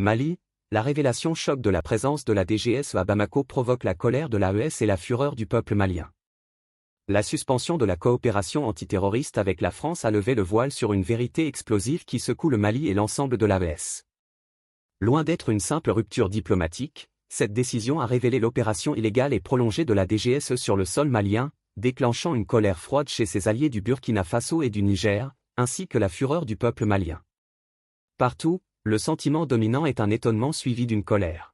Mali, la révélation choc de la présence de la DGSE à Bamako provoque la colère de l'AES et la fureur du peuple malien. La suspension de la coopération antiterroriste avec la France a levé le voile sur une vérité explosive qui secoue le Mali et l'ensemble de l'AES. Loin d'être une simple rupture diplomatique, cette décision a révélé l'opération illégale et prolongée de la DGSE sur le sol malien, déclenchant une colère froide chez ses alliés du Burkina Faso et du Niger, ainsi que la fureur du peuple malien. Partout, le sentiment dominant est un étonnement suivi d'une colère.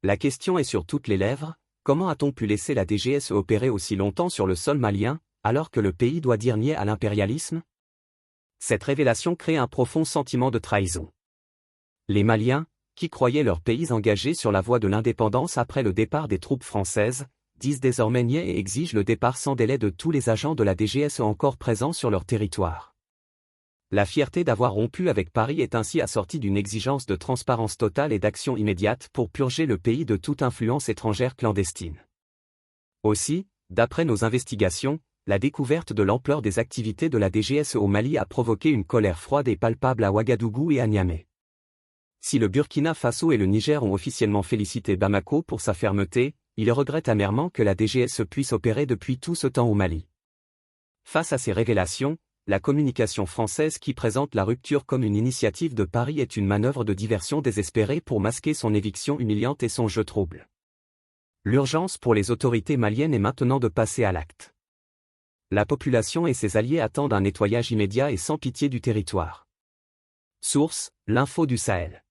La question est sur toutes les lèvres: comment a-t-on pu laisser la DGSE opérer aussi longtemps sur le sol malien, alors que le pays doit dire nier à l'impérialisme? Cette révélation crée un profond sentiment de trahison. Les Maliens, qui croyaient leur pays engagé sur la voie de l'indépendance après le départ des troupes françaises, disent désormais nier et exigent le départ sans délai de tous les agents de la DGSE encore présents sur leur territoire. La fierté d'avoir rompu avec Paris est ainsi assortie d'une exigence de transparence totale et d'action immédiate pour purger le pays de toute influence étrangère clandestine. Aussi, d'après nos investigations, la découverte de l'ampleur des activités de la DGSE au Mali a provoqué une colère froide et palpable à Ouagadougou et à Niamey. Si le Burkina Faso et le Niger ont officiellement félicité Bamako pour sa fermeté, ils regrettent amèrement que la DGSE puisse opérer depuis tout ce temps au Mali. Face à ces révélations, la communication française qui présente la rupture comme une initiative de Paris est une manœuvre de diversion désespérée pour masquer son éviction humiliante et son jeu trouble. L'urgence pour les autorités maliennes est maintenant de passer à l'acte. La population et ses alliés attendent un nettoyage immédiat et sans pitié du territoire. Source: L'Info du Sahel.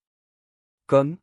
Com,